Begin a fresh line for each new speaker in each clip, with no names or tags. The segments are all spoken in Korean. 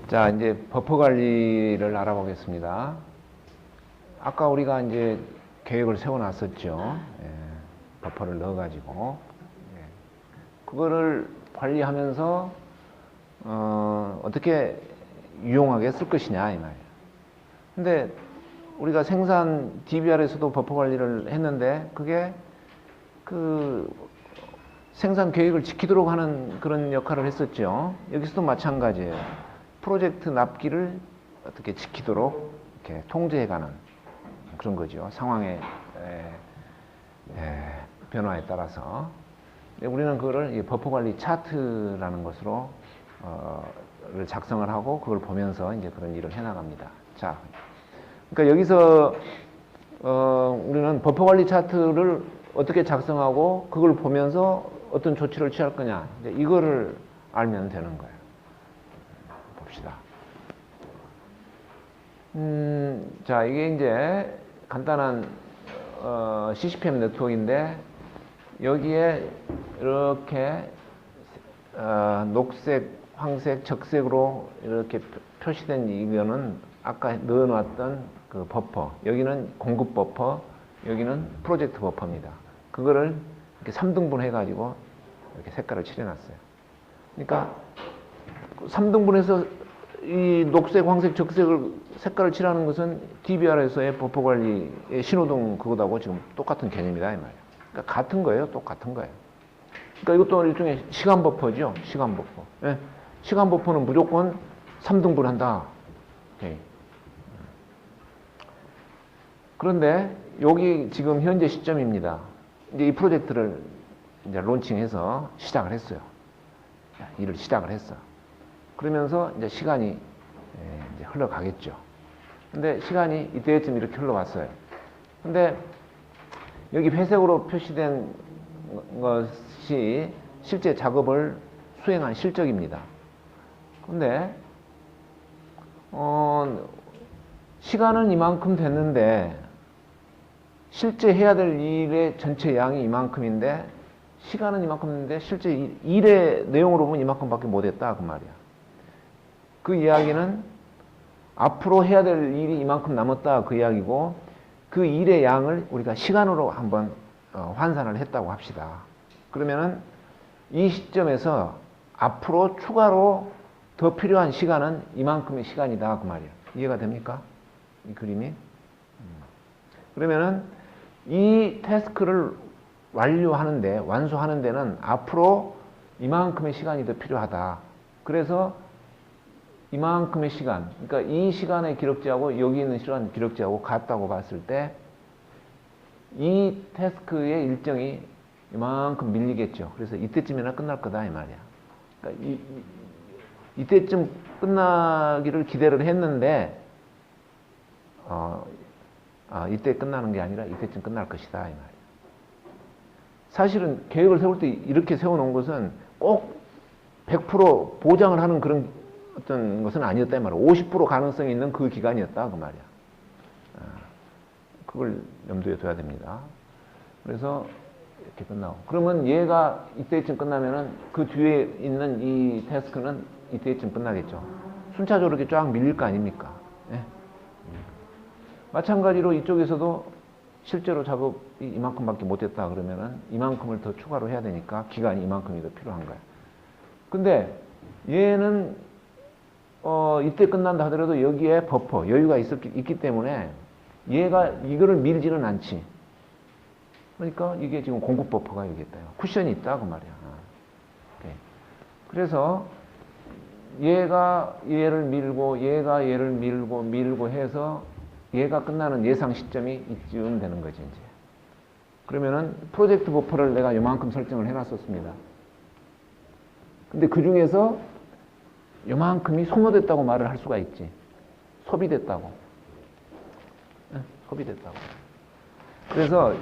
자, 이제 버퍼 관리를 알아보겠습니다. 아까 우리가 이제 계획을 세워놨었죠. 예, 버퍼를 넣어가지고. 예, 그거를 관리하면서, 어떻게 유용하게 쓸 것이냐, 이 말이에요. 근데 우리가 생산 DBR에서도 버퍼 관리를 했는데, 그게 그 생산 계획을 지키도록 하는 그런 역할을 했었죠. 여기서도 마찬가지예요. 프로젝트 납기를 어떻게 지키도록 이렇게 통제해가는 그런 거죠. 상황의 변화에 따라서. 우리는 그거를 버퍼 관리 차트라는 것으로 작성을 하고 그걸 보면서 이제 그런 일을 해나갑니다. 자, 그러니까 여기서 우리는 버퍼 관리 차트를 어떻게 작성하고 그걸 보면서 어떤 조치를 취할 거냐, 이거를 알면 되는 거예요. 봅시다. 자, 이게 이제 간단한 CCPM 네트워크인데 여기에 이렇게 녹색, 황색, 적색으로 이렇게 표시된 이거는 아까 넣어놨던 그 버퍼, 여기는 공급 버퍼, 여기는 프로젝트 버퍼입니다. 그거를 이렇게 3등분 해가지고 이렇게 색깔을 칠해놨어요. 그러니까 3등분해서 이 녹색, 황색, 적색을 색깔을 칠하는 것은 DBR에서의 버퍼 관리의 신호등 그거하고 지금 똑같은 개념이다 이 말이에요. 그러니까 같은 거예요, 똑같은 거예요. 그러니까 이것도 일종의 시간 버퍼죠, 시간 버퍼. 예. 시간 버퍼는 무조건 3등분 한다. 오케이. 그런데 여기 지금 현재 시점입니다. 이제 이 프로젝트를 이제 론칭해서 시작을 했어요. 일을 시작을 했어. 그러면서 이제 시간이 이제 흘러가겠죠. 근데 시간이 이때쯤 이렇게 흘러왔어요. 근데 여기 회색으로 표시된 것이 실제 작업을 수행한 실적입니다. 근데 시간은 이만큼 됐는데 실제 해야 될 일의 전체 양이 이만큼인데 시간은 이만큼 됐는데 실제 일의 내용으로 보면 이만큼밖에 못했다 그 말이야. 그 이야기는 앞으로 해야 될 일이 이만큼 남았다 그 이야기고, 그 일의 양을 우리가 시간으로 한번 환산을 했다고 합시다. 그러면은 이 시점에서 앞으로 추가로 더 필요한 시간은 이만큼의 시간이다 그 말이야. 이해가 됩니까? 이 그림이? 그러면은 이 태스크를 완수하는 데는 앞으로 이만큼의 시간이 더 필요하다. 그래서 이만큼의 시간, 그러니까 이 시간의 기록지하고 여기 있는 시간 기록지하고 같다고 봤을 때 이 태스크의 일정이 이만큼 밀리겠죠. 그래서 이때쯤이나 끝날 거다 이 말이야. 그러니까 이때쯤 끝나기를 기대를 했는데 이때 끝나는 게 아니라 이때쯤 끝날 것이다 이 말이야. 사실은 계획을 세울 때 이렇게 세워놓은 것은 꼭 100% 보장을 하는 그런 어떤 것은 아니었다 이 말이야. 50% 가능성이 있는 그 기간이었다 그 말이야. 그걸 염두에 둬야 됩니다. 그래서 이렇게 끝나고, 그러면 얘가 이때쯤 끝나면은 그 뒤에 있는 이 태스크는 이때쯤 끝나겠죠. 순차적으로 이렇게 쫙 밀릴 거 아닙니까? 예? 마찬가지로 이쪽에서도 실제로 작업이 이만큼밖에 못했다 그러면은 이만큼을 더 추가로 해야 되니까 기간이 이만큼이 더 필요한 거야. 근데 얘는 이때 끝난다 하더라도 여기에 버퍼, 여유가 있기 때문에 얘가 이거를 밀지는 않지. 그러니까 이게 지금 공급 버퍼가 여기 있다. 쿠션이 있다 그 말이야. 그래서 얘가 얘를 밀고 얘가 얘를 밀고 해서 얘가 끝나는 예상 시점이 이쯤 되는 거지 이제. 그러면은 프로젝트 버퍼를 내가 요만큼 설정을 해놨었습니다. 근데 그 중에서 요만큼이 소모됐다고 말을 할 수가 있지. 소비됐다고. 소비됐다고. 그래서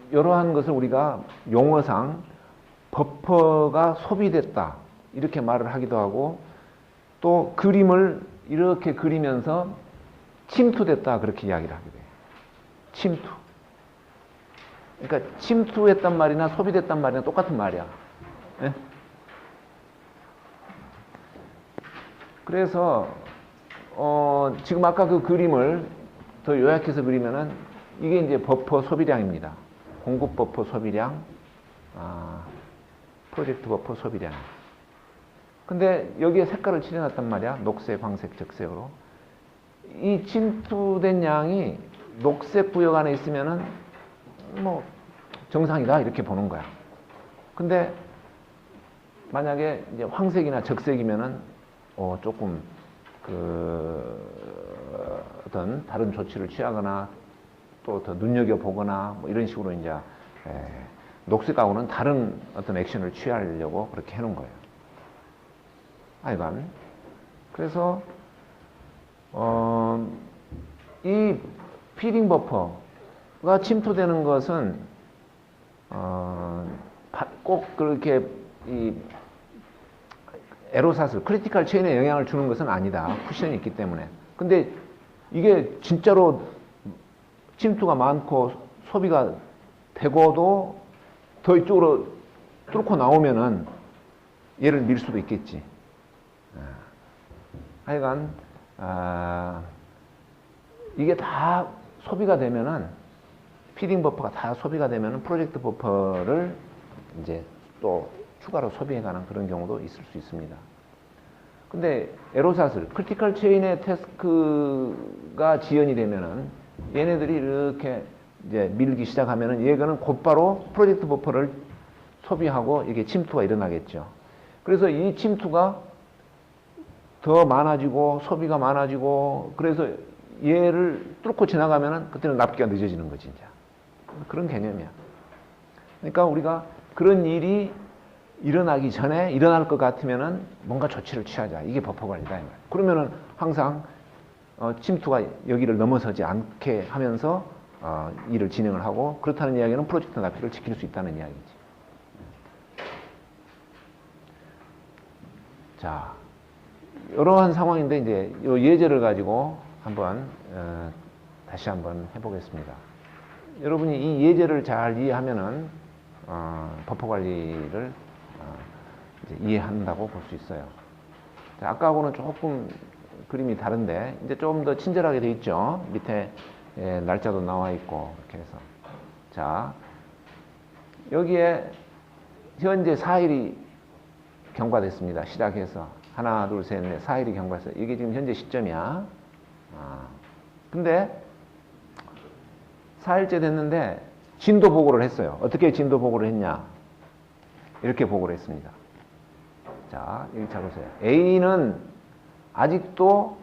이러한 것을 우리가 용어상 버퍼가 소비됐다 이렇게 말을 하기도 하고, 또 그림을 이렇게 그리면서 침투됐다 그렇게 이야기를 하게 돼요. 침투. 그러니까 침투했단 말이나 소비됐단 말이나 똑같은 말이야. 예? 그래서 지금 아까 그 그림을 더 요약해서 그리면은 이게 이제 버퍼 소비량입니다. 공급 버퍼 소비량, 프로젝트 버퍼 소비량. 근데 여기에 색깔을 칠해놨단 말이야. 녹색, 황색, 적색으로. 이 침투된 양이 녹색 구역 안에 있으면은 뭐 정상이다 이렇게 보는 거야. 근데 만약에 이제 황색이나 적색이면은 조금 어떤 다른 조치를 취하거나 또 더 눈여겨 보거나 뭐 이런 식으로 이제 녹색하고는 다른 어떤 액션을 취하려고 그렇게 해놓은 거예요. 하여간 그래서 이 피딩 버퍼가 침투되는 것은 꼭 그렇게 이 에로사슬, 크리티컬 체인에 영향을 주는 것은 아니다. 쿠션이 있기 때문에. 근데 이게 진짜로 침투가 많고 소비가 되고도 더 이쪽으로 뚫고 나오면은 얘를 밀 수도 있겠지. 하여간 이게 다 소비가 되면은 피딩 버퍼가 다 소비가 되면은 프로젝트 버퍼를 이제 또 추가로 소비해가는 그런 경우도 있을 수 있습니다. 근데 에로사슬, 크리티컬 체인의 태스크가 지연이 되면은 얘네들이 이렇게 이제 밀기 시작하면은 얘가는 곧바로 프로젝트 버퍼를 소비하고 이게 침투가 일어나겠죠. 그래서 이 침투가 더 많아지고 소비가 많아지고 그래서 얘를 뚫고 지나가면은 그때는 납기가 늦어지는 거지, 이제. 그런 개념이야. 그러니까 우리가 그런 일이 일어나기 전에 일어날 것 같으면은 뭔가 조치를 취하자. 이게 버퍼 관리다. 이 말이야. 그러면은 항상 침투가 여기를 넘어서지 않게 하면서 일을 진행을 하고 그렇다는 이야기는 프로젝트 납기를 지킬 수 있다는 이야기지. 자, 이러한 상황인데 이제 이 예제를 가지고 한번 다시 한번 해보겠습니다. 여러분이 이 예제를 잘 이해하면은 버퍼 관리를 이제 이해한다고 볼 수 있어요. 자, 아까하고는 조금 그림이 다른데 이제 좀 더 친절하게 돼 있죠. 밑에 날짜도 나와 있고 이렇게 해서 자 여기에 현재 4일이 경과됐습니다. 시작해서 하나 둘 셋 넷 4일이 경과했어요. 이게 지금 현재 시점이야. 근데 4일째 됐는데 진도 보고를 했어요. 어떻게 진도 보고를 했냐? 이렇게 보고를 했습니다. 자, 여기 잘 보세요. A는 아직도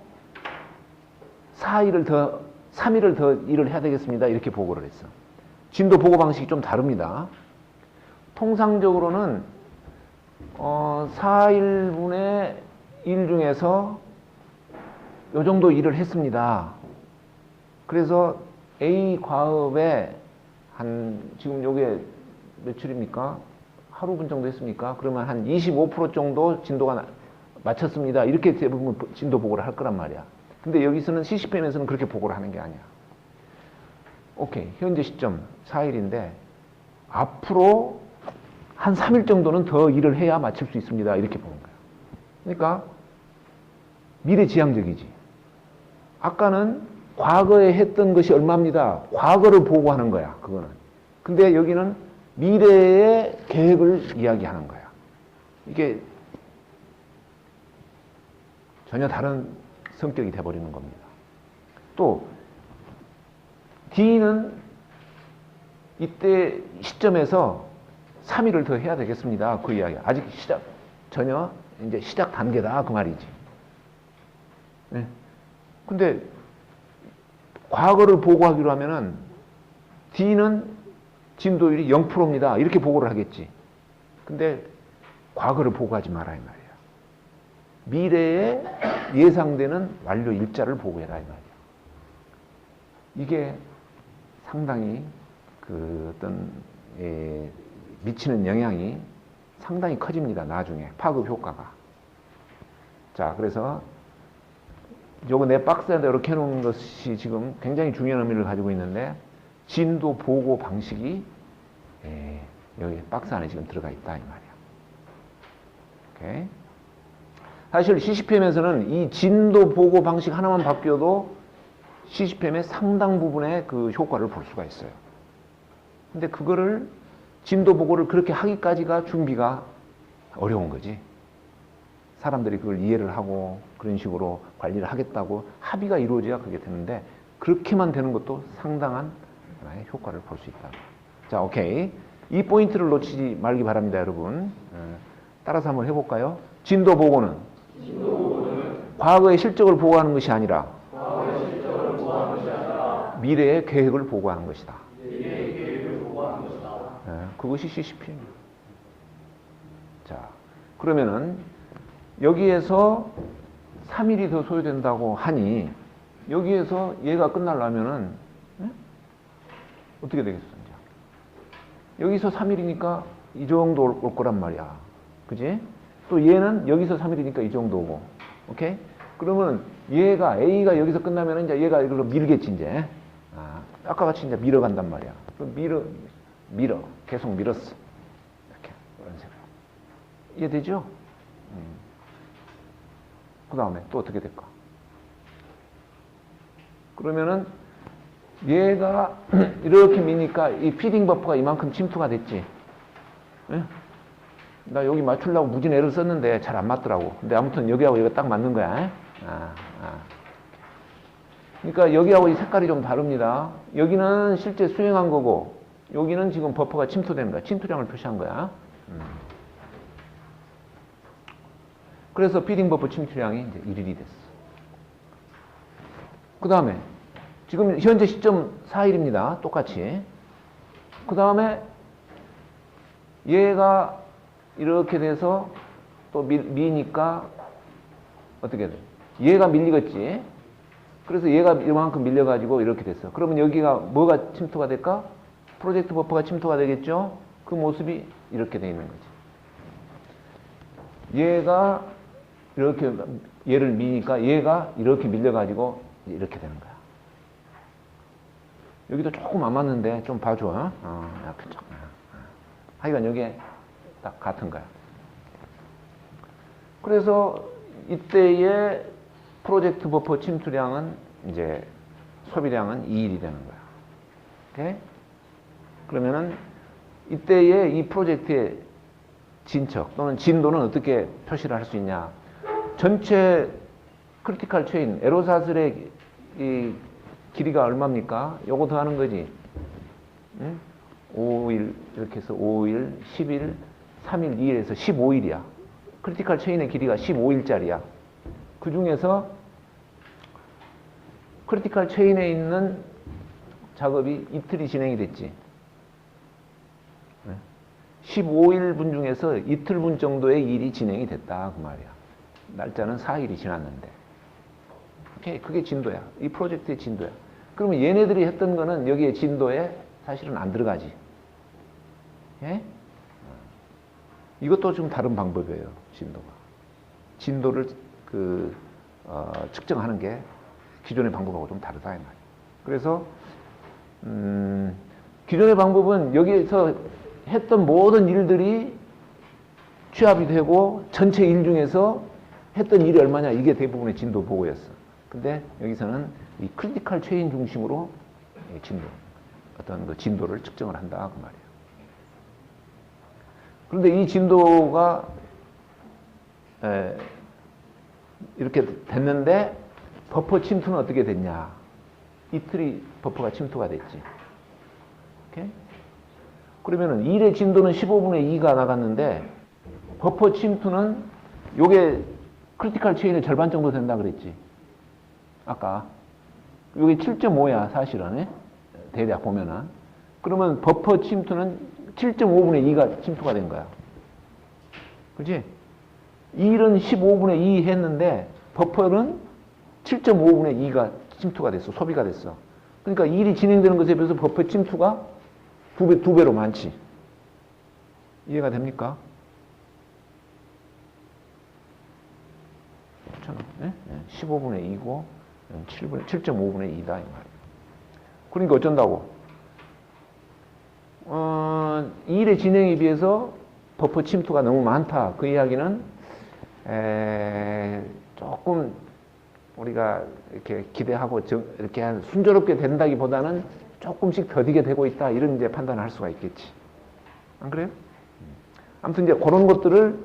3일을 더 일을 해야 되겠습니다. 이렇게 보고를 했어. 진도 보고 방식이 좀 다릅니다. 통상적으로는 4일분의 일 중에서 요 정도 일을 했습니다. 그래서 A 과업에 지금 요게 며칠입니까? 하루분 정도 했습니까? 그러면 한 25% 정도 진도가 맞췄습니다. 이렇게 대부분 진도 보고를 할 거란 말이야. 근데 여기서는 CCPM에서는 그렇게 보고를 하는 게 아니야. 오케이. 현재 시점 4일인데 앞으로 한 3일 정도는 더 일을 해야 맞출 수 있습니다. 이렇게 보는 거야. 그러니까 미래지향적이지. 아까는 과거에 했던 것이 얼마입니다. 과거를 보고하는 거야. 그거는. 근데 여기는 미래의 계획을 이야기하는 거야. 이게 전혀 다른 성격이 돼버리는 겁니다. 또 D는 이때 시점에서 3일을 더 해야 되겠습니다. 그 이야기야. 아직 전혀 이제 시작 단계다. 그 말이지. 네. 근데 과거를 보고하기로 하면은 D는 진도율이 0%입니다. 이렇게 보고를 하겠지. 근데 과거를 보고하지 마라 이 말이야. 미래에 예상되는 완료 일자를 보고해라 이 말이야. 이게 상당히 그 어떤 미치는 영향이 상당히 커집니다. 나중에 파급 효과가. 자, 그래서 요거 내 박스에다 이렇게 해놓은 것이 지금 굉장히 중요한 의미를 가지고 있는데 진도 보고 방식이 여기 박스 안에 지금 들어가 있다 이 말이야. 오케이. 사실 CCPM에서는 이 진도 보고 방식 하나만 바뀌어도 CCPM의 상당 부분의 그 효과를 볼 수가 있어요. 근데 그거를 진도 보고를 그렇게 하기까지가 준비가 어려운 거지. 사람들이 그걸 이해를 하고 그런 식으로 관리를 하겠다고 합의가 이루어져야 그게 되는데 그렇게만 되는 것도 상당한 하나의 효과를 볼 수 있다. 자, 오케이. 이 포인트를 놓치지 말기 바랍니다, 여러분. 따라서 한번 해볼까요? 진도 보고는 과거의 실적을 보고하는 것이 아니라 미래의 계획을 보고하는 것이다. 그것이 CCPM이에요. 자, 그러면은 여기에서 3일이 더 소요된다고 하니 여기에서 얘가 끝나려면은 어떻게 되겠어? 이제? 여기서 3일이니까 이 정도 올 거란 말이야. 그지? 또 얘는 여기서 3일이니까 이 정도 오고. 오케이? 그러면 얘가 A가 여기서 끝나면 이제 얘가 이걸로 밀겠지 이제. 아까 같이 이제 밀어간단 말이야. 밀어. 계속 밀었어. 이렇게 이런 식으로. 이해되죠? 그 다음에 또 어떻게 될까? 그러면은 얘가 이렇게 미니까 이 피딩 버퍼가 이만큼 침투가 됐지. 예? 나 여기 맞추려고 무진 애를 썼는데 잘 안 맞더라고. 근데 아무튼 여기하고 여기가 딱 맞는 거야. 그러니까 여기하고 이 색깔이 좀 다릅니다. 여기는 실제 수행한 거고 여기는 지금 버퍼가 침투되는 거야. 침투량을 표시한 거야. 그래서 피딩 버퍼 침투량이 이제 1일이 됐어. 그 다음에 지금 현재 시점 4일입니다. 똑같이. 그 다음에 얘가 이렇게 돼서 또 미니까 어떻게 돼? 얘가 밀리겠지. 그래서 얘가 이만큼 밀려가지고 이렇게 됐어. 그러면 여기가 뭐가 침투가 될까? 프로젝트 버퍼가 침투가 되겠죠? 그 모습이 이렇게 돼 있는 거지. 얘가 이렇게 얘를 미니까 얘가 이렇게 밀려가지고 이렇게 되는 거야. 여기도 조금 안 맞는데 좀 봐줘. 약간 조금. 하여간 여기에 딱 같은 거야. 그래서 이때의 프로젝트 버퍼 침투량은 이제 소비량은 2일이 되는 거야. 오케이? 그러면은 이때의 이 프로젝트의 진척 또는 진도는 어떻게 표시를 할 수 있냐? 전체 크리티컬 체인 에로사슬의 이 길이가 얼마입니까? 요거 더하는 거지. 응? 5일 이렇게 해서 5일, 10일, 3일, 2일에서 15일이야. 크리티컬 체인의 길이가 15일짜리야. 그 중에서 크리티컬 체인에 있는 작업이 이틀이 진행이 됐지. 15일분 중에서 이틀분 정도의 일이 진행이 됐다 그 말이야. 날짜는 4일이 지났는데. 오케이, 그게 진도야. 이 프로젝트의 진도야. 그러면 얘네들이 했던 거는 여기에 진도에 사실은 안 들어가지. 예? 이것도 좀 다른 방법이에요. 진도가. 진도를 측정하는 게 기존의 방법하고 좀 다르다 이 말이에요. 그래서 기존의 방법은 여기에서 했던 모든 일들이 취합이 되고 전체 일 중에서 했던 일이 얼마냐 이게 대부분의 진도 보고였어. 근데 여기서는 이 크리티컬 체인 중심으로 진도, 어떤 그 진도를 측정을 한다 그 말이에요. 그런데 이 진도가 이렇게 됐는데 버퍼 침투는 어떻게 됐냐? 이틀이 버퍼가 침투가 됐지. 오케이? 그러면은 1의 진도는 15분의 2가 나갔는데 버퍼 침투는 요게 크리티컬 체인의 절반 정도 된다 그랬지. 아까 요게 7.5야 사실은. 대략 보면은. 그러면 버퍼 침투는 7.5분의 2가 침투가 된 거야. 그렇지? 1은 15분의 2 했는데 버퍼는 7.5분의 2가 침투가 됐어. 소비가 됐어. 그러니까 일이 진행되는 것에 비해서 버퍼 침투가 두 배로 많지. 이해가 됩니까? 그렇잖아. 네? 15분의 2고 7.5분의 2다 이 말이에요. 그러니까 어쩐다고? 일의 진행에 비해서 버퍼 침투가 너무 많다. 그 이야기는 조금 우리가 이렇게 기대하고 이렇게 순조롭게 된다기보다는 조금씩 더디게 되고 있다 이런 이제 판단을 할 수가 있겠지. 안 그래요? 아무튼 이제 그런 것들을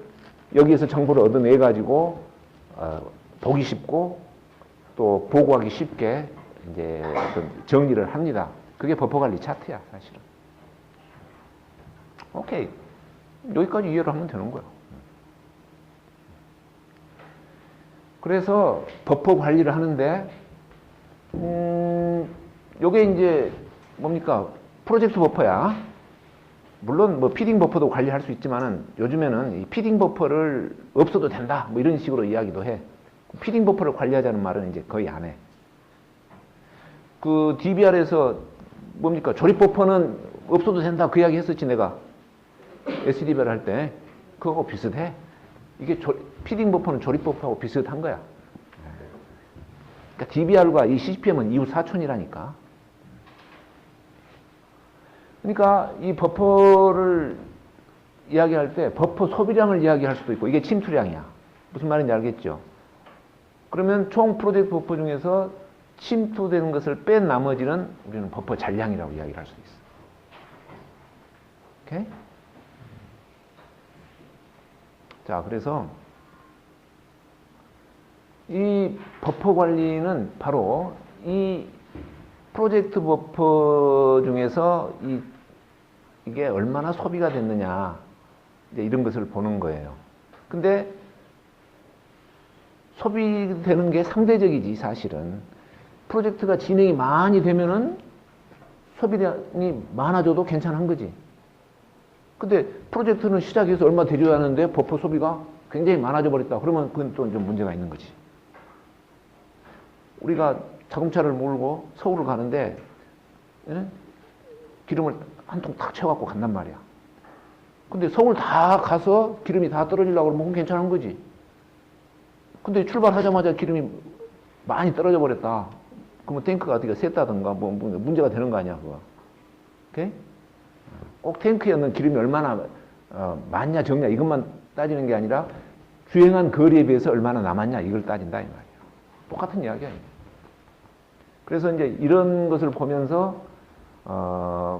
여기에서 정보를 얻어내 가지고 보기 쉽고 또 보고하기 쉽게 이제 어떤 정리를 합니다. 그게 버퍼관리 차트야 사실은. 오케이, 여기까지 이해를 하면 되는 거야. 그래서 버퍼 관리를 하는데 요게 이제 뭡니까? 프로젝트 버퍼야. 물론 뭐 피딩 버퍼도 관리할 수 있지만은 요즘에는 이 피딩 버퍼를 없어도 된다 뭐 이런 식으로 이야기도 해. 피딩 버퍼를 관리하자는 말은 이제 거의 안 해. 그 DBR에서 뭡니까? 조립 버퍼는 없어도 된다 그 이야기 했었지 내가. SDBR 할 때 그거하고 비슷해. 이게 피딩 버퍼는 조립 버퍼하고 비슷한 거야. 그러니까 DBR과 이 CPM은 이웃 사촌이라니까. 그러니까 이 버퍼를 이야기할 때 버퍼 소비량을 이야기할 수도 있고 이게 침투량이야. 무슨 말인지 알겠죠? 그러면 총 프로젝트 버퍼 중에서 침투되는 것을 뺀 나머지는 우리는 버퍼 잔량이라고 이야기를 할 수 있어. 오케이? 자, 그래서 이 버퍼 관리는 바로 이 프로젝트 버퍼 중에서 이게 얼마나 소비가 됐느냐 이제 이런 것을 보는 거예요. 근데 소비되는 게 상대적이지 사실은. 프로젝트가 진행이 많이 되면은 소비량이 많아져도 괜찮은 거지. 근데 프로젝트는 시작해서 얼마 되지 않았는데 버퍼 소비가 굉장히 많아져 버렸다. 그러면 그건 또 좀 문제가 있는 거지. 우리가 자동차를 몰고 서울을 가는데 기름을 한 통 탁 채워갖고 간단 말이야. 근데 서울 다 가서 기름이 다 떨어지려고 그러면 그건 괜찮은 거지. 근데 출발하자마자 기름이 많이 떨어져 버렸다. 그러면 탱크가 어떻게 샜다든가 뭐 문제가 되는 거 아니야 그거. 오케이? 꼭 탱크에 넣는 기름이 얼마나 많냐 적냐 이것만 따지는 게 아니라 주행한 거리에 비해서 얼마나 남았냐 이걸 따진다 이 말이야. 똑같은 이야기야. 그래서 이제 이런 것을 보면서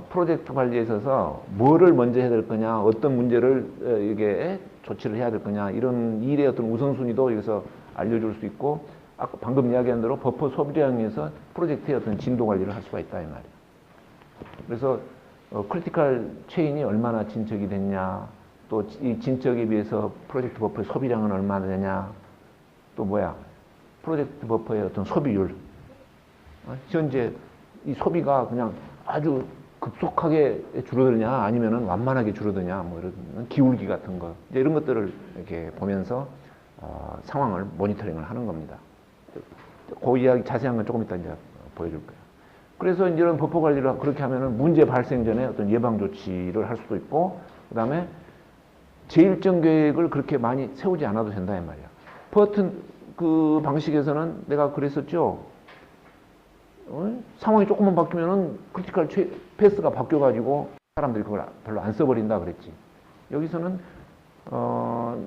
프로젝트 관리에 있어서 뭐를 먼저 해야 될 거냐, 어떤 문제를 이게 조치를 해야 될 거냐 이런 일의 어떤 우선순위도 여기서 알려줄 수 있고 아까 방금 이야기한 대로 버퍼 소비량에서 프로젝트의 어떤 진도 관리를 할 수가 있다 이 말이야. 그래서 크리티컬 체인이 얼마나 진척이 됐냐, 또 이 진척에 비해서 프로젝트 버퍼의 소비량은 얼마나 되냐, 또 뭐야 프로젝트 버퍼의 어떤 소비율, 현재 이 소비가 그냥 아주 급속하게 줄어드냐 아니면은 완만하게 줄어드냐 뭐 이런 기울기 같은 거 이제 이런 것들을 이렇게 보면서 상황을 모니터링을 하는 겁니다. 그 이야기 자세한 건 조금 이따 이제 보여줄 거예요. 그래서 이제 이런 버퍼 관리를 그렇게 하면은 문제 발생 전에 어떤 예방 조치를 할 수도 있고, 그 다음에 재일정 계획을 그렇게 많이 세우지 않아도 된다 이 말이야. 버튼 그 방식에서는 내가 그랬었죠. 상황이 조금만 바뀌면은 크리티컬 패스가 바뀌어가지고 사람들이 그걸 별로 안 써버린다 그랬지. 여기서는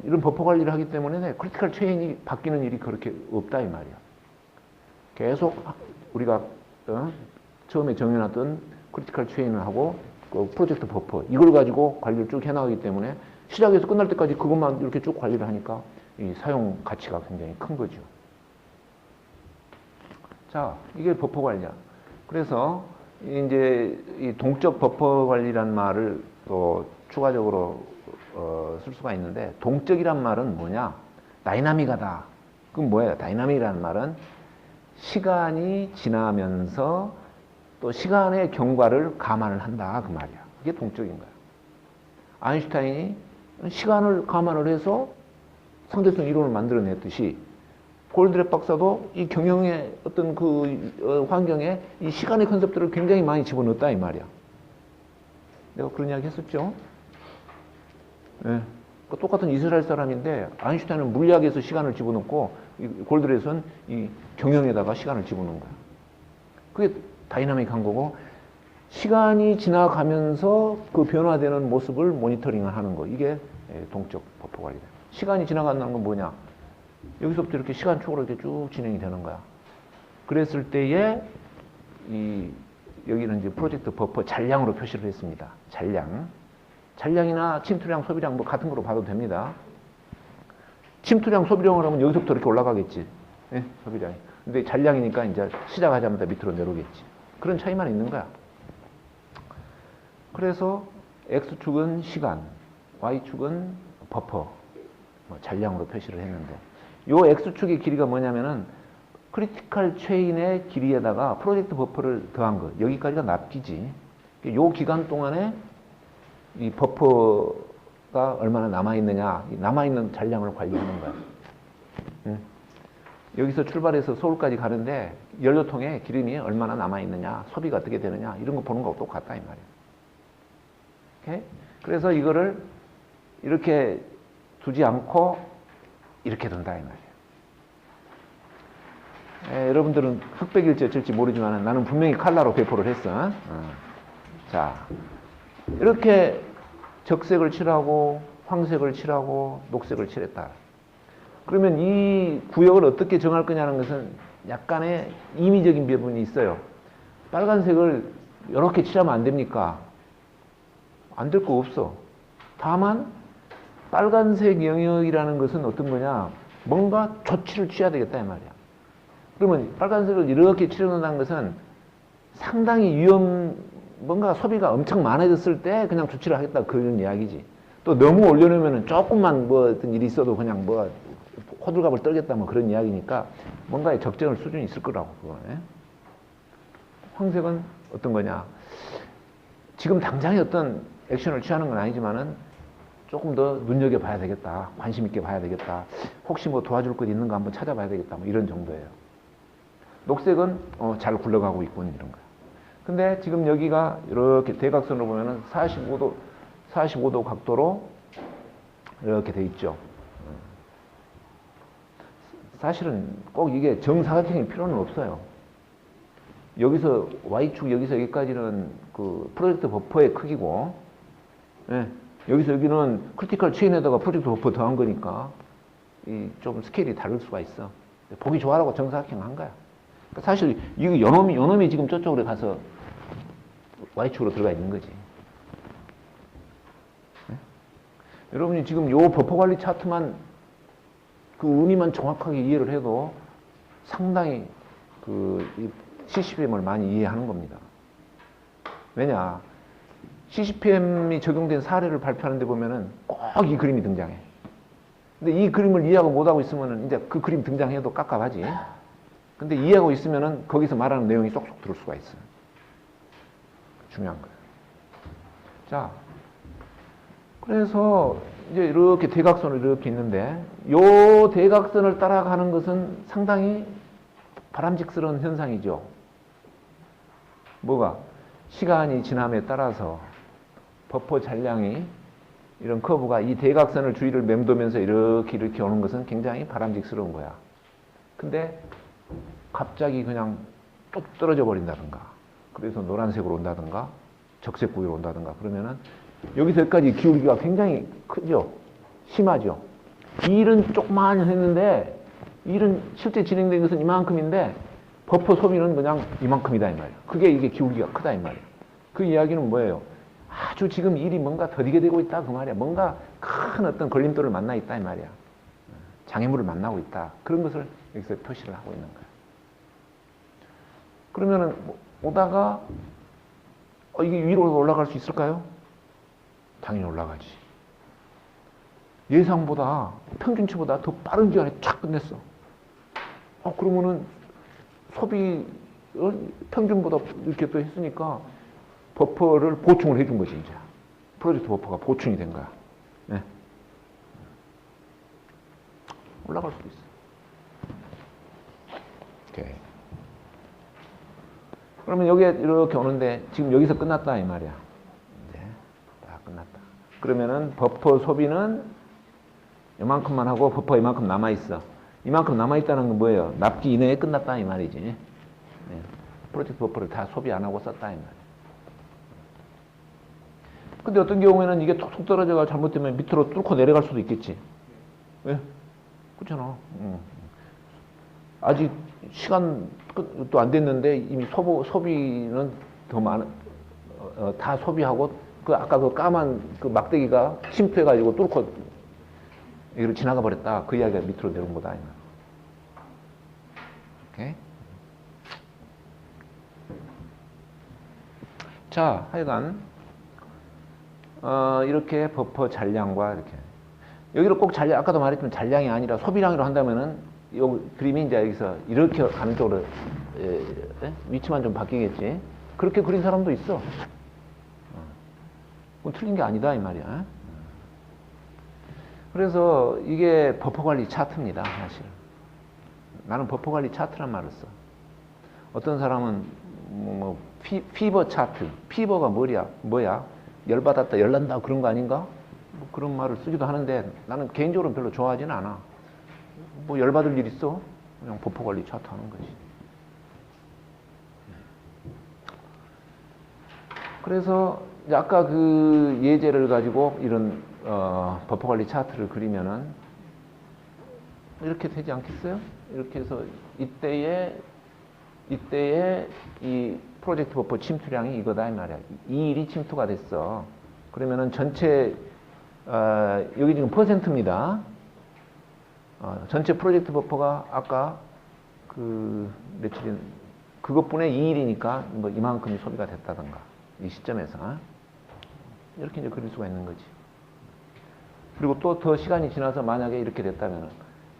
이런 버퍼 관리를 하기 때문에 크리티컬 체인이 바뀌는 일이 그렇게 없다 이 말이야. 계속 우리가 처음에 정해놨던 크리티컬 체인을 하고 그 프로젝트 버퍼 이걸 가지고 관리를 쭉 해나가기 때문에 시작해서 끝날 때까지 그것만 이렇게 쭉 관리를 하니까 이 사용 가치가 굉장히 큰 거죠. 자, 이게 버퍼 관리야. 그래서 이제 이 동적 버퍼 관리란 말을 또 추가적으로 쓸 수가 있는데, 동적이란 말은 뭐냐? 다이나믹하다. 그건 뭐예요? 다이나믹이라는 말은 시간이 지나면서 또 시간의 경과를 감안을 한다 그 말이야. 그게 동적인 거야. 아인슈타인이 시간을 감안을 해서 상대성 이론을 만들어냈듯이 골드랩 박사도 이 경영의 어떤 그 환경에 이 시간의 컨셉들을 굉장히 많이 집어넣었다 이 말이야. 내가 그런 이야기 했었죠. 네. 똑같은 이스라엘 사람인데 아인슈타인은 물리학에서 시간을 집어넣고 골드랩은 이 경영에다가 시간을 집어넣은 거야. 그게 다이나믹한 거고, 시간이 지나가면서 그 변화되는 모습을 모니터링을 하는 거, 이게 동적 버퍼 관리다. 시간이 지나간다는 건 뭐냐? 여기서부터 이렇게 시간축으로 이렇게 쭉 진행이 되는 거야. 그랬을 때에 여기는 이제 프로젝트 버퍼 잔량으로 표시를 했습니다. 잔량. 잔량이나 침투량, 소비량 뭐 같은 거로 봐도 됩니다. 침투량, 소비량을 하면 여기서부터 이렇게 올라가겠지. 네? 소비량이. 근데 잔량이니까 이제 시작하자마자 밑으로 내려오겠지. 그런 차이만 있는 거야. 그래서 X축은 시간, Y축은 버퍼, 잔량으로 표시를 했는데, 요 X축의 길이가 뭐냐면은 크리티컬 체인의 길이에다가 프로젝트 버퍼를 더한 거. 여기까지가 납기지. 요 기간 동안에 이 버퍼가 얼마나 남아있느냐, 남아있는 잔량을 관리하는 거야. 여기서 출발해서 서울까지 가는데 연료통에 기름이 얼마나 남아있느냐, 소비가 어떻게 되느냐, 이런 거 보는 거하고 똑같다, 이 말이야. 오케이? 그래서 이거를 이렇게 두지 않고 이렇게 둔다, 이 말이야. 여러분들은 흑백일지 어쩔지 모르지만 나는 분명히 칼라로 배포를 했어. 자, 이렇게 적색을 칠하고 황색을 칠하고 녹색을 칠했다. 그러면 이 구역을 어떻게 정할 거냐는 것은 약간의 임의적인 부분이 있어요. 빨간색을 이렇게 칠하면 안 됩니까? 안 될 거 없어. 다만 빨간색 영역이라는 것은 어떤 거냐? 뭔가 조치를 취해야 되겠다 이 말이야. 그러면 빨간색을 이렇게 칠해놓는다는 것은 상당히 뭔가 소비가 엄청 많아졌을 때 그냥 조치를 하겠다 그런 이야기지. 또 너무 올려놓으면 조금만 뭐 어떤 일이 있어도 그냥 뭐 호들갑을 떨겠다 뭐 그런 이야기니까 뭔가의 적정한 수준이 있을 거라고 그거네. 황색은 어떤 거냐? 지금 당장에 어떤 액션을 취하는 건 아니지만은 조금 더 눈여겨봐야 되겠다. 관심 있게 봐야 되겠다. 혹시 뭐 도와줄 것 있는가 한번 찾아봐야 되겠다. 뭐 이런 정도예요. 녹색은 잘 굴러가고 있군 이런 거야. 근데 지금 여기가 이렇게 대각선으로 보면은 45도 각도로 이렇게 돼 있죠. 사실은 꼭 이게 정사각형일 필요는 없어요. 여기서 Y축 여기서 여기까지는 그 프로젝트 버퍼의 크기고, 예, 여기서 여기는 크리티컬 체인에다가 프로젝트 버퍼 더한 거니까 좀 스케일이 다를 수가 있어. 보기 좋아라고 정사각형 한 거야. 그러니까 사실 이거 요놈이 지금 저쪽으로 가서 Y축으로 들어가 있는 거지. 예? 여러분이 지금 요 버퍼 관리 차트만 그 의미만 정확하게 이해를 해도 상당히 이 CCPM을 많이 이해하는 겁니다. 왜냐? CCPM이 적용된 사례를 발표하는데 보면은 꼭 이 그림이 등장해. 근데 이 그림을 이해하고 못하고 있으면은 이제 그 그림 등장해도 깝깝하지. 근데 이해하고 있으면은 거기서 말하는 내용이 쏙쏙 들을 수가 있어. 중요한 거예요. 자, 그래서 이제 이렇게 대각선을 이렇게 있는데 요 대각선을 따라가는 것은 상당히 바람직스러운 현상이죠. 뭐가? 시간이 지남에 따라서 버퍼 잔량이 이런 커브가 이 대각선을 주위를 맴돌면서 이렇게 오는 것은 굉장히 바람직스러운 거야. 근데 갑자기 그냥 뚝 떨어져 버린다든가, 그래서 노란색으로 온다든가, 적색 구역으로 온다든가, 그러면은 여기서 여기까지 기울기가 굉장히 크죠? 심하죠? 이 일은 조그만 했는데, 이 일은 실제 진행된 것은 이만큼인데, 버퍼 소비는 그냥 이만큼이다, 이 말이야. 그게 이게 기울기가 크다, 이 말이야. 그 이야기는 뭐예요? 아주 지금 일이 뭔가 더디게 되고 있다, 그 말이야. 뭔가 큰 어떤 걸림돌을 만나 있다, 이 말이야. 장애물을 만나고 있다. 그런 것을 여기서 표시를 하고 있는 거야. 그러면은, 오다가, 이게 위로 올라갈 수 있을까요? 당연히 올라가지. 예상보다, 평균치보다 더 빠른 기간에 쫙 끝냈어. 그러면은 소비, 평균보다 이렇게 또 했으니까 버퍼를 보충을 해준 거지, 이제. 프로젝트 버퍼가 보충이 된 거야. 네. 올라갈 수도 있어. 오케이. 그러면 여기에 이렇게 오는데 지금 여기서 끝났다, 이 말이야. 이제 다 끝났다. 그러면은 버퍼 소비는 이만큼만 하고 버퍼 이만큼 남아있어. 이만큼 남아있다는 건 뭐예요? 납기 이내에 끝났다, 이 말이지. 네. 프로젝트 버퍼를 다 소비 안 하고 썼다, 이 말이야. 근데 어떤 경우에는 이게 툭툭 떨어져가 잘못되면 밑으로 뚫고 내려갈 수도 있겠지. 왜? 그렇잖아. 아직 시간 또 안 됐는데 이미 소비는 더 다 소비하고 그 아까 그 까만 그 막대기가 침투해가지고 뚫고 여기를 지나가 버렸다. 그 이야기가 밑으로 내려온 거다. 오케이. 자, 하여간 이렇게 버퍼 잔량과 이렇게 여기를 꼭 잔량, 아까도 말했지만 잔량이 아니라 소비량으로 한다면은 요 그림이 이제 여기서 이렇게 가는 쪽으로 위치만 좀 바뀌겠지. 그렇게 그린 사람도 있어. 그건 틀린 게 아니다 이 말이야. 그래서 이게 버퍼 관리 차트입니다, 사실. 나는 버퍼 관리 차트란 말을 써. 어떤 사람은 피버 차트, 피버가 뭐야? 열받았다, 열난다 그런 거 아닌가? 뭐 그런 말을 쓰기도 하는데 나는 개인적으로 별로 좋아하지는 않아. 뭐 열받을 일 있어? 그냥 버퍼 관리 차트 하는 거지. 그래서 아까 그 예제를 가지고 이런 버퍼 관리 차트를 그리면은 이렇게 되지 않겠어요? 이렇게 해서 이때의 이 프로젝트 버퍼 침투량이 이거다 이 말이야. 2일이 침투가 됐어. 그러면은 전체 여기 지금 퍼센트입니다. 전체 프로젝트 버퍼가 아까 그 며칠인 그것분의 2일이니까 뭐 이만큼이 소비가 됐다던가 이 시점에서 이렇게 이제 그릴 수가 있는 거지. 그리고 또 더 시간이 지나서 만약에 이렇게 됐다면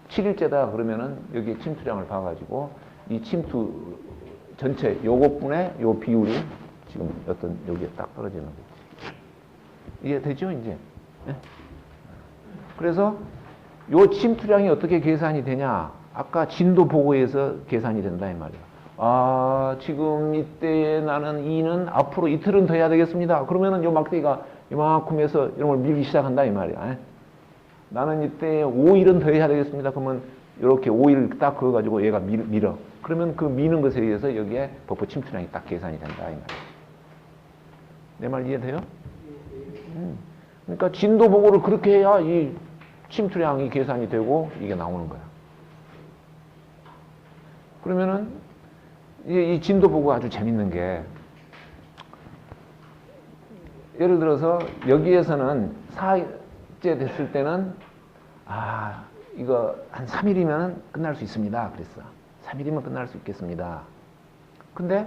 7일째다 그러면은 여기 침투량을 봐가지고 이 침투 전체 요것분의 요 비율이 지금 어떤 여기에 딱 떨어지는 거지. 이해 되죠 이제? 네? 그래서 요 침투량이 어떻게 계산이 되냐? 아까 진도 보고에서 계산이 된다 이 말이야. 아 지금 이때 나는 2는 앞으로 이틀은 더 해야 되겠습니다. 그러면은 요 막대기가 이만큼 해서 이런 걸 밀기 시작한다 이 말이야. 나는 이때 5일은 더 해야 되겠습니다. 그러면 이렇게 5일 딱 그어가지고 얘가 밀어. 그러면 그 미는 것에 의해서 여기에 버퍼 침투량이 딱 계산이 된다 이 말이야. 내 말 이해돼요? 그러니까 진도 보고를 그렇게 해야 이 침투량이 계산이 되고 이게 나오는 거야. 그러면은 이 진도 보고 아주 재밌는 게 예를 들어서 여기에서는 4일째 됐을 때는 이거 한 3일이면 끝날 수 있습니다. 그랬어. 3일이면 끝날 수 있겠습니다. 근데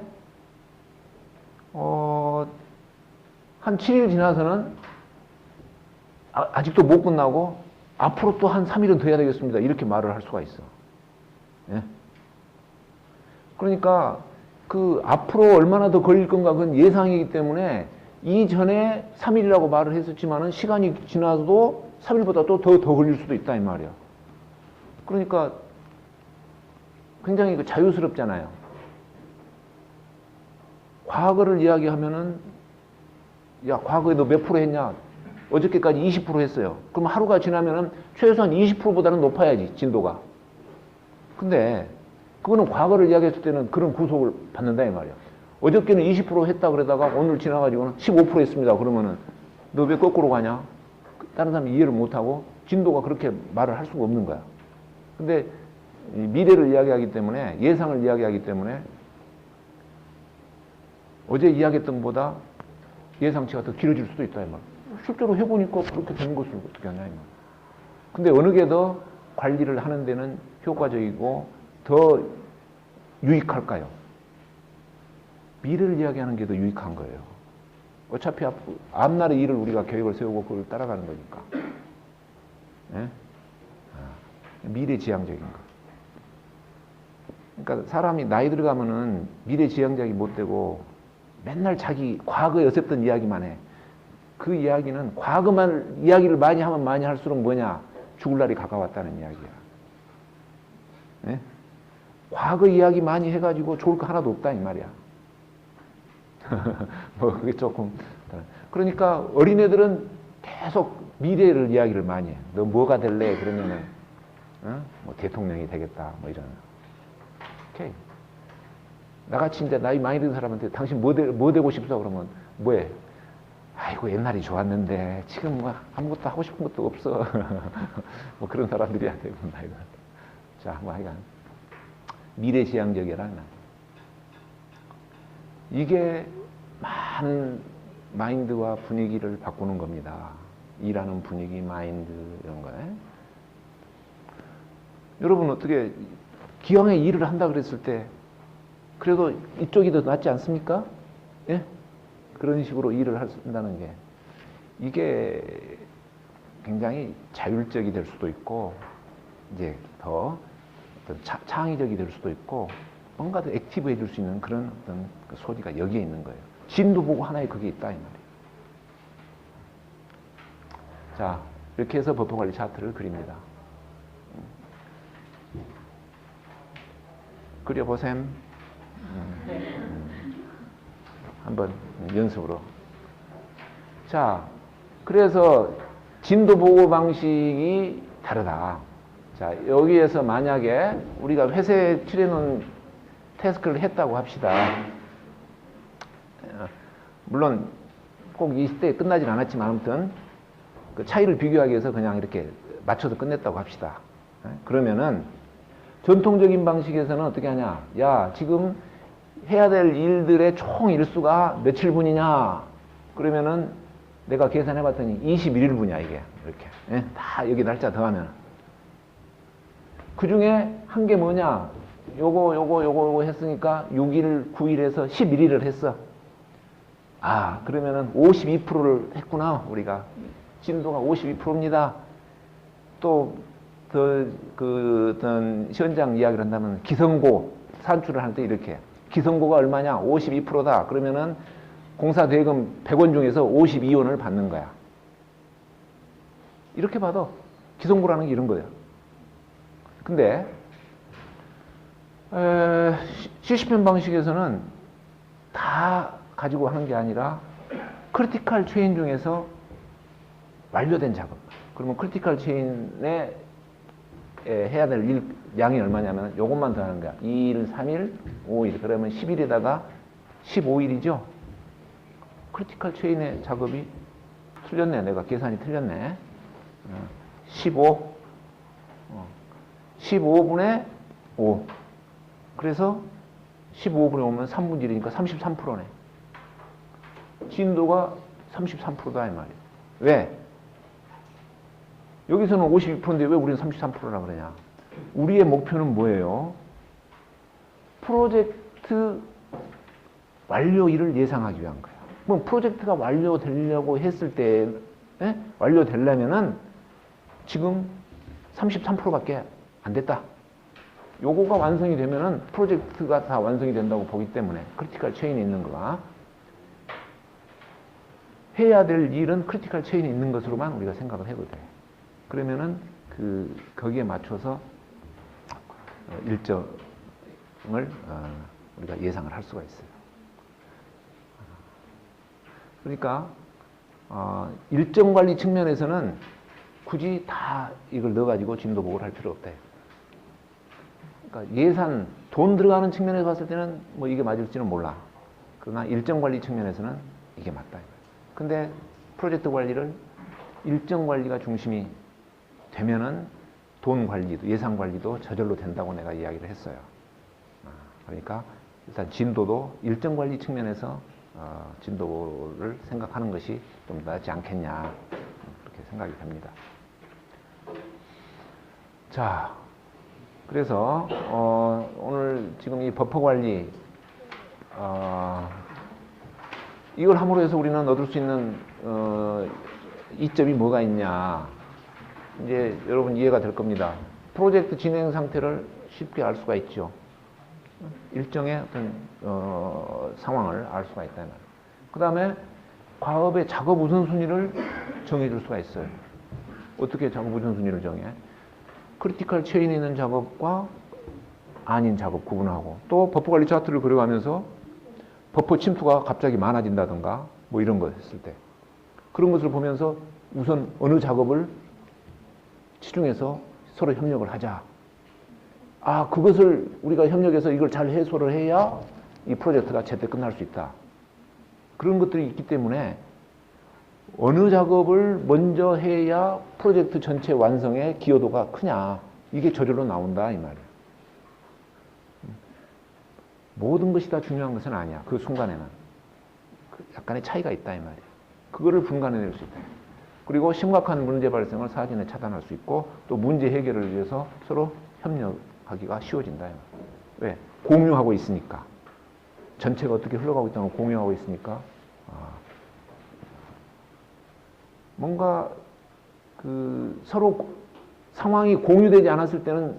한 7일 지나서는 아직도 못 끝나고 앞으로 또 한 3일은 더 해야 되겠습니다. 이렇게 말을 할 수가 있어. 예? 그러니까 그 앞으로 얼마나 더 걸릴 건가 그건 예상이기 때문에 이전에 3일이라고 말을 했었지만은 시간이 지나도 3일보다 또 더 걸릴 수도 있다 이 말이야. 그러니까 굉장히 자유스럽잖아요. 과거를 이야기하면은 야 과거에 너 몇 프로 했냐? 어저께까지 20% 했어요. 그럼 하루가 지나면은 최소한 20%보다는 높아야지 진도가. 근데 그거는 과거를 이야기했을 때는 그런 구속을 받는다 이 말이야. 어저께는 20% 했다 그러다가 오늘 지나가지고는 15% 했습니다. 그러면은 너 왜 거꾸로 가냐? 다른 사람이 이해를 못하고 진도가 그렇게 말을 할 수가 없는 거야. 근데 미래를 이야기하기 때문에 예상을 이야기하기 때문에 어제 이야기했던 것보다 예상치가 더 길어질 수도 있다 이 말. 실제로 해보니까 그렇게 되는 것을 어떻게 하냐 이 말. 근데 어느 게 더 관리를 하는 데는 효과적이고 더 유익할까요? 미래를 이야기하는 게 더 유익한 거예요. 어차피 앞날의 일을 우리가 계획을 세우고 그걸 따라가는 거니까. 네? 미래지향적인 거. 그러니까 사람이 나이 들어가면은 미래지향적이 못 되고 맨날 자기 과거에 어쨌던 이야기만 해. 그 이야기는 과거만 이야기를 많이 하면 많이 할수록 뭐냐? 죽을 날이 가까웠다는 이야기야. 네? 과거 이야기 많이 해가지고 좋을 거 하나도 없다 이 말이야. 뭐 그게 조금 그러니까 어린애들은 계속 미래를 이야기를 많이 해. 너 뭐가 될래? 그러면은 뭐 대통령이 되겠다 뭐 이런. 오케이. 나같이 이제 나이 많이 든 사람한테 당신 뭐 되고 싶어? 그러면 뭐해? 아이고 옛날이 좋았는데 지금 뭐 아무것도 하고 싶은 것도 없어. 뭐 그런 사람들이야 대부분 다 이거. 자, 뭐 하여간 미래지향적이라 이게 많은 마인드와 분위기를 바꾸는 겁니다. 일하는 분위기, 마인드 이런 거. 여러분 어떻게 기왕에 일을 한다 그랬을 때 그래도 이쪽이 더 낫지 않습니까? 예? 그런 식으로 일을 한다는 게 이게 굉장히 자율적이 될 수도 있고 이제 더 어떤 창의적이 될 수도 있고 뭔가 더 액티브해질 수 있는 그런 어떤 그 소리가 여기에 있는 거예요. 진도 보고 하나의 그게 있다 이 말이에요. 자, 이렇게 해서 버퍼관리 차트를 그립니다. 그려보셈. 한번 연습으로. 자, 그래서 진도 보고 방식이 다르다. 자, 여기에서 만약에 우리가 회사에 칠해놓은 태스크를 했다고 합시다. 물론 꼭 이 시대에 끝나진 않았지만 아무튼 그 차이를 비교하기 위해서 그냥 이렇게 맞춰서 끝냈다고 합시다. 그러면은 전통적인 방식에서는 어떻게 하냐? 야, 지금 해야 될 일들의 총 일수가 며칠 분이냐? 그러면은 내가 계산해 봤더니 21일분이야, 이게. 이렇게. 예? 다 여기 날짜 더하면. 그 중에 한 게 뭐냐? 요거 했으니까 6일, 9일에서 11일을 했어. 아, 그러면은 52%를 했구나, 우리가. 진도가 52%입니다. 또, 어떤 시원장 이야기를 한다면 기성고 산출을 할 때 이렇게. 기성고가 얼마냐? 52%다. 그러면은 공사 대금 100원 중에서 52원을 받는 거야. 이렇게 봐도 기성고라는 게 이런 거예요. 근데 CCP 방식에서는 다 가지고 하는 게 아니라 크리티컬 체인 중에서 완료된 작업. 그러면 크리티컬 체인에 해야 될 일 양이 얼마냐면 요것만 더 하는 거야. 2일, 3일, 5일. 그러면 10일에다가 15일이죠. 크리티컬 체인의 작업이 틀렸네. 내가 계산이 틀렸네. 15분의 5. 그래서 15분에 오면 3분 일이니까 33%네. 진도가 33%다 이 말이에요. 왜? 여기서는 52%인데 왜 우리는 33%라 그러냐? 우리의 목표는 뭐예요? 프로젝트 완료일을 예상하기 위한 거야. 그럼 프로젝트가 완료되려고 했을 때, 완료되려면은 지금 33%밖에 안 됐다. 요거가 완성이 되면은 프로젝트가 다 완성이 된다고 보기 때문에 크리티컬 체인에 있는 거가 해야 될 일은 크리티컬 체인에 있는 것으로만 우리가 생각을 해도 돼. 그러면은 거기에 맞춰서 일정을 우리가 예상을 할 수가 있어요. 그러니까 일정 관리 측면에서는 굳이 다 이걸 넣어가지고 진도 보고를 할 필요 없다. 그러니까 예산, 돈 들어가는 측면에서 봤을 때는 뭐 이게 맞을지는 몰라. 그러나 일정 관리 측면에서는 이게 맞다. 근데 프로젝트 관리를 일정 관리가 중심이 되면은 돈 관리도, 예산 관리도 저절로 된다고 내가 이야기를 했어요. 그러니까 일단 진도도 일정 관리 측면에서 진도를 생각하는 것이 좀 낫지 않겠냐, 그렇게 생각이 됩니다. 자, 그래서 오늘 지금 이 버퍼 관리 이걸 함으로 해서 우리는 얻을 수 있는 이점이 뭐가 있냐, 이제 여러분 이해가 될 겁니다. 프로젝트 진행 상태를 쉽게 알 수가 있죠. 일정의 어떤 상황을 알 수가 있다는 말이에요. 그 다음에 과업의 작업 우선순위를 정해줄 수가 있어요. 어떻게 작업 우선순위를 정해? 크리티컬 체인에 있는 작업과 아닌 작업 구분하고, 또 버퍼 관리 차트를 그려가면서 버퍼 침투가 갑자기 많아진다든가 뭐 이런 거 했을 때 그런 것을 보면서 우선 어느 작업을 치중해서 서로 협력을 하자. 아, 그것을 우리가 협력해서 이걸 잘 해소를 해야 이 프로젝트가 제때 끝날 수 있다. 그런 것들이 있기 때문에 어느 작업을 먼저 해야 프로젝트 전체 완성의 기여도가 크냐. 이게 저절로 나온다 이 말이에요. 모든 것이 다 중요한 것은 아니야. 그 순간에는. 약간의 차이가 있다 이 말이에요. 그거를 분간해낼 수 있다. 그리고 심각한 문제 발생을 사전에 차단할 수 있고 또 문제 해결을 위해서 서로 협력하기가 쉬워진다. 왜? 공유하고 있으니까. 전체가 어떻게 흘러가고 있다는 걸 공유하고 있으니까 뭔가 그 서로 상황이 공유되지 않았을 때는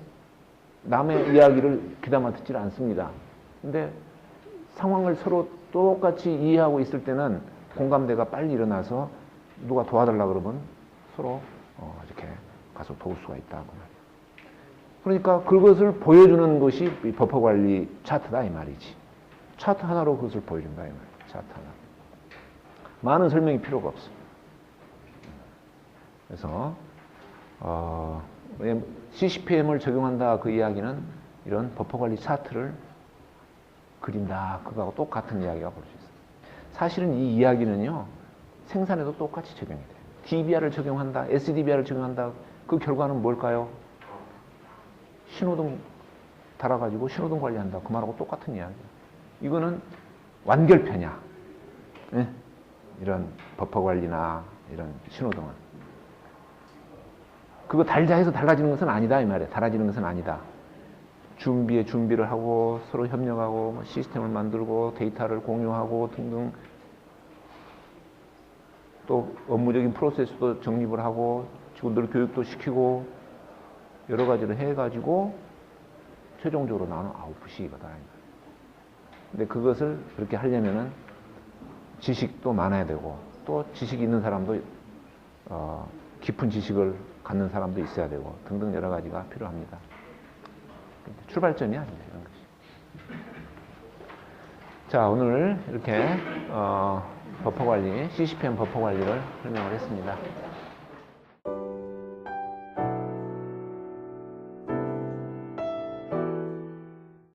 남의 이야기를 귀담아 듣지 않습니다. 근데 상황을 서로 똑같이 이해하고 있을 때는 공감대가 빨리 일어나서 누가 도와달라 그러면 서로 이렇게 가서 도울 수가 있다. 그러니까 그것을 보여주는 것이 이 버퍼 관리 차트다 이 말이지. 차트 하나로 그것을 보여준다 이 말이야. 차트 하나. 많은 설명이 필요가 없어. 그래서 CCPM을 적용한다 그 이야기는 이런 버퍼 관리 차트를 그린다 그거하고 똑같은 이야기가 볼 수 있어요. 사실은 이 이야기는요 생산에도 똑같이 적용이 돼요. DBR을 적용한다, SDBR을 적용한다. 그 결과는 뭘까요? 신호등 달아가지고 신호등 관리한다. 그 말하고 똑같은 이야기예요. 이거는 완결표냐? 네? 이런 버퍼 관리나 이런 신호등은 그거 달자 해서 달라지는 것은 아니다 이 말이에요. 달라지는 것은 아니다. 준비를 하고 서로 협력하고 시스템을 만들고 데이터를 공유하고 등등 또 업무적인 프로세스도 정립을 하고 직원들 교육도 시키고 여러 가지를 해가지고 최종적으로 나오는 아웃풋이 이거다. 근데 그것을 그렇게 하려면은 지식도 많아야 되고 또 지식이 있는 사람도 깊은 지식을 갖는 사람도 있어야 되고 등등 여러 가지가 필요합니다. 출발점이 아니에요. 이런 것이. 자, 오늘 이렇게 버퍼 관리, CCPM 버퍼 관리를 설명을 했습니다.